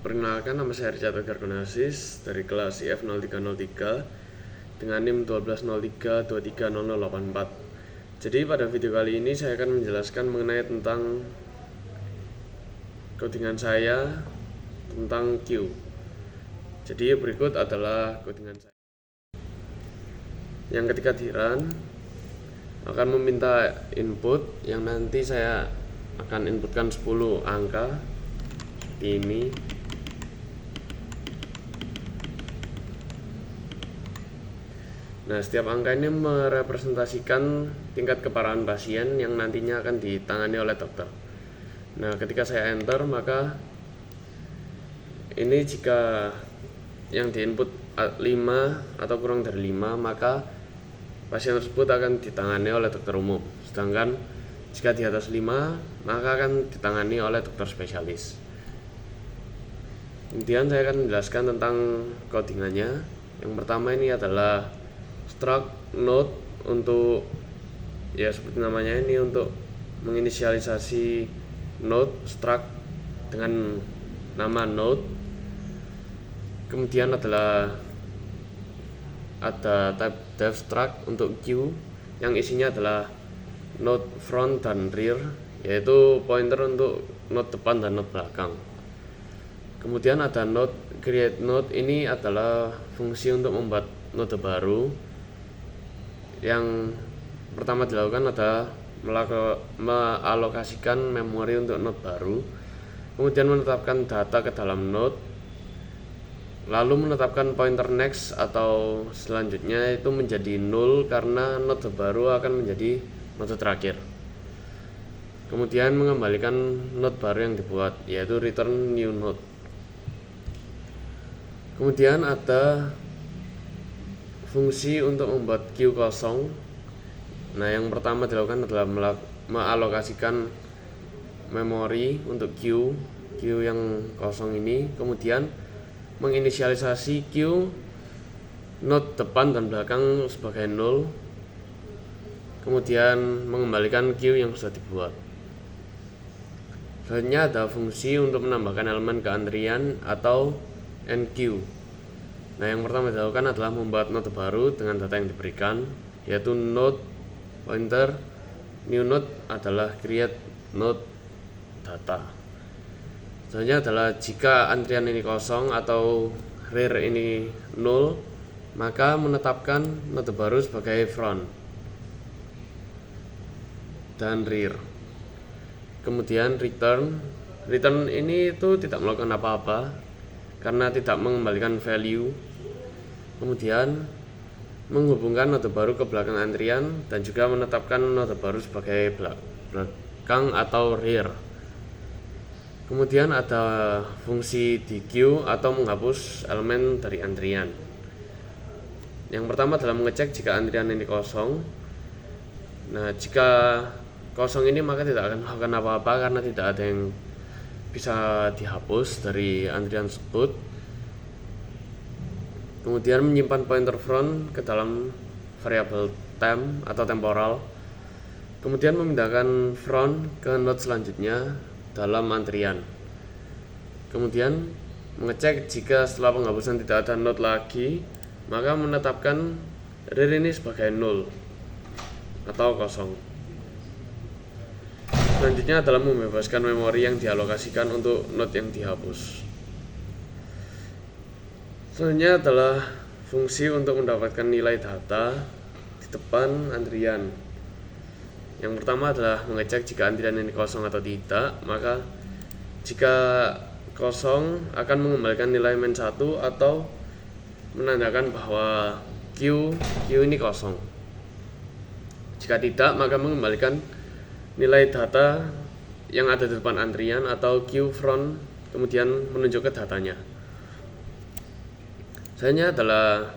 Perkenalkan, nama saya Richard Edgar Gunasis dari kelas IF0303 dengan NIM 1203230084. Jadi pada video kali ini saya akan menjelaskan mengenai tentang codingan saya tentang Q. Jadi berikut adalah codingan saya. Yang ketika di run akan meminta input yang nanti saya akan inputkan 10 angka seperti ini. Nah, setiap angka ini merepresentasikan tingkat keparahan pasien yang nantinya akan ditangani oleh dokter. Nah, ketika saya enter, maka ini jika yang diinput 5 atau kurang dari 5, maka pasien tersebut akan ditangani oleh dokter umum. Sedangkan jika di atas 5, maka akan ditangani oleh dokter spesialis. Kemudian saya akan menjelaskan tentang codingannya. Yang pertama ini adalah struct node untuk, ya seperti namanya ini, untuk menginisialisasi node struct dengan nama node. Kemudian ada type def struct untuk Q yang isinya adalah node front dan rear, yaitu pointer untuk node depan dan node belakang. Kemudian ada node create node, ini adalah fungsi untuk membuat node baru. Yang pertama dilakukan adalah mengalokasikan memori untuk node baru, kemudian menetapkan data ke dalam node, lalu menetapkan pointer next atau selanjutnya itu menjadi null karena node baru akan menjadi node terakhir. Kemudian mengembalikan node baru yang dibuat, yaitu return new node. Kemudian ada fungsi untuk membuat Q kosong. Nah, yang pertama dilakukan adalah mengalokasikan memori untuk Q yang kosong ini, kemudian menginisialisasi Q node depan dan belakang sebagai null, kemudian mengembalikan Q yang sudah dibuat. Selanjutnya ada fungsi untuk menambahkan elemen ke antrian atau NQ. Nah, yang pertama dilakukan adalah membuat node baru dengan data yang diberikan, yaitu node pointer new node adalah create node data. Selanjutnya adalah jika antrian ini kosong atau rear ini null, maka menetapkan node baru sebagai front dan rear. Kemudian return ini itu tidak melakukan apa-apa karena tidak mengembalikan value. Kemudian menghubungkan node baru ke belakang antrian dan juga menetapkan node baru sebagai belakang atau rear. Kemudian ada fungsi DQ atau menghapus elemen dari antrian. Yang pertama adalah mengecek jika antrian ini kosong. Nah, jika kosong ini maka tidak akan melakukan apa-apa karena tidak ada yang bisa dihapus dari antrian tersebut. Kemudian menyimpan pointer front ke dalam variabel time atau temporal. Kemudian memindahkan front ke node selanjutnya dalam antrian. Kemudian mengecek jika setelah penghapusan tidak ada node lagi, maka menetapkan rear ini sebagai null atau kosong. Selanjutnya adalah membebaskan memori yang dialokasikan untuk node yang dihapus. Selanjutnya adalah fungsi untuk mendapatkan nilai data di depan antrian. Yang pertama adalah mengecek jika antrian ini kosong atau tidak. Maka jika kosong akan mengembalikan nilai -1 atau menandakan bahwa Q ini kosong. Jika tidak, maka mengembalikan nilai data yang ada di depan antrian atau Q front, kemudian menunjuk ke datanya. Selanjutnya adalah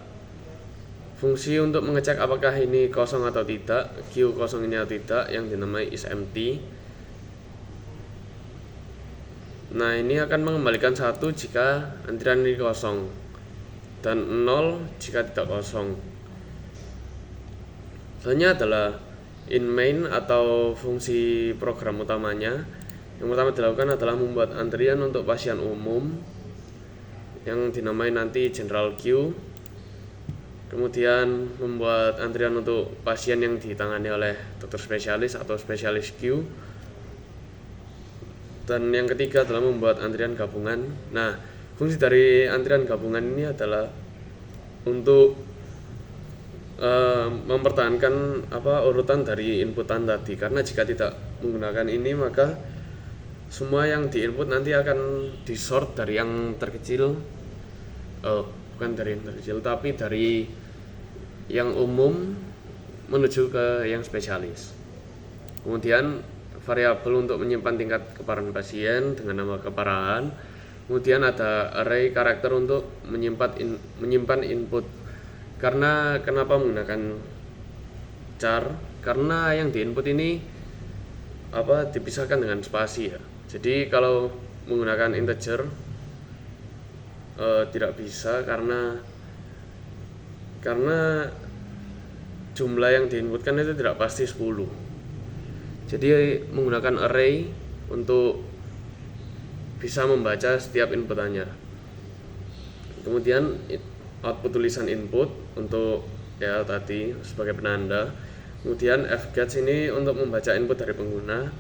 fungsi untuk mengecek apakah ini kosong atau tidak, Q kosong ini atau tidak, yang dinamai isEmpty. Nah, ini akan mengembalikan 1 jika antrian ini kosong dan 0 jika tidak kosong. Selanjutnya adalah in main atau fungsi program utamanya. Yang pertama dilakukan adalah membuat antrian untuk pasien umum. yang dinamai nanti General Q. Kemudian membuat antrian untuk pasien yang ditangani oleh dokter spesialis atau spesialis Q. Dan yang ketiga adalah membuat antrian gabungan. Nah, fungsi dari antrian gabungan ini adalah untuk mempertahankan urutan dari inputan tadi, karena jika tidak menggunakan ini maka semua yang diinput nanti akan disort dari yang terkecil, bukan dari yang terkecil tapi dari yang umum menuju ke yang spesialis. Kemudian variabel untuk menyimpan tingkat keparahan pasien dengan nama keparahan. Kemudian ada array karakter untuk menyimpan input. Karena kenapa menggunakan char? Karena yang diinput ini dipisahkan dengan spasi ya. Jadi kalau menggunakan integer tidak bisa karena jumlah yang diinputkan itu tidak pasti 10. Jadi menggunakan array untuk bisa membaca setiap inputannya. Kemudian output tulisan input untuk ya tadi sebagai penanda. Kemudian fgets ini untuk membaca input dari pengguna.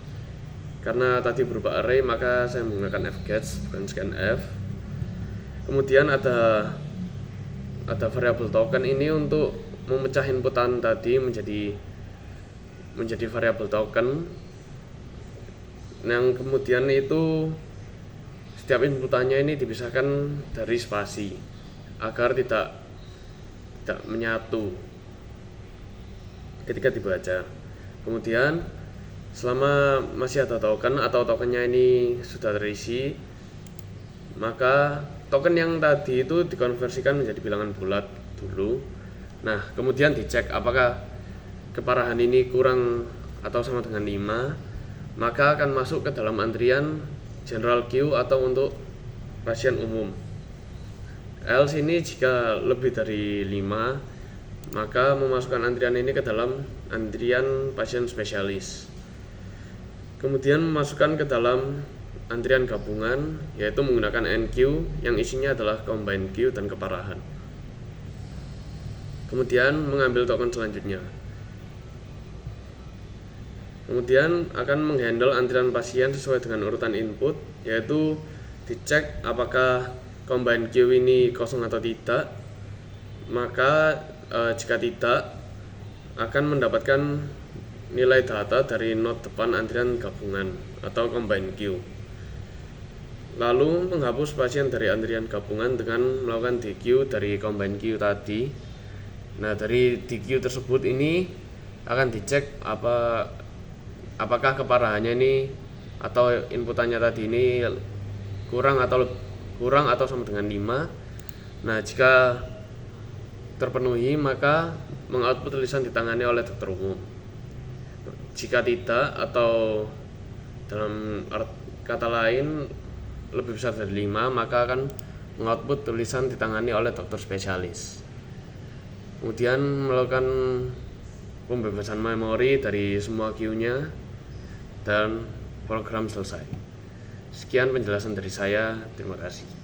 Karena tadi berupa array maka saya menggunakan fgets bukan scanf. Kemudian ada variabel token ini untuk memecah inputan tadi menjadi variabel token, yang kemudian itu setiap inputannya ini dipisahkan dari spasi agar tidak menyatu ketika dibaca. Kemudian selama masih ada token atau tokennya ini sudah terisi, maka token yang tadi itu dikonversikan menjadi bilangan bulat dulu. Nah, kemudian dicek apakah keparahan ini kurang atau sama dengan 5, maka akan masuk ke dalam antrian General Q atau untuk pasien umum. Else ini jika lebih dari 5, maka memasukkan antrian ini ke dalam antrian pasien spesialis. Kemudian memasukkan ke dalam antrian gabungan, yaitu menggunakan NQ yang isinya adalah combine Q dan keparahan. Kemudian mengambil token selanjutnya. Kemudian akan menghandle antrian pasien sesuai dengan urutan input, yaitu dicek apakah combine Q ini kosong atau tidak. Maka jika tidak, akan mendapatkan nilai data dari node depan antrian gabungan atau combine Q. Lalu menghapus pasien dari antrian gabungan dengan melakukan DQ dari combine Q tadi. Nah, dari DQ tersebut ini akan dicek apakah keparahannya ini atau inputannya tadi ini kurang atau sama dengan 5. Nah, jika terpenuhi maka mengoutput tulisan ditangani oleh dokter umum. Jika tidak atau dalam kata lain lebih besar dari 5, maka akan mengoutput tulisan ditangani oleh dokter spesialis. Kemudian melakukan pembebasan memori dari semua queue-nya dan program selesai. Sekian penjelasan dari saya, terima kasih.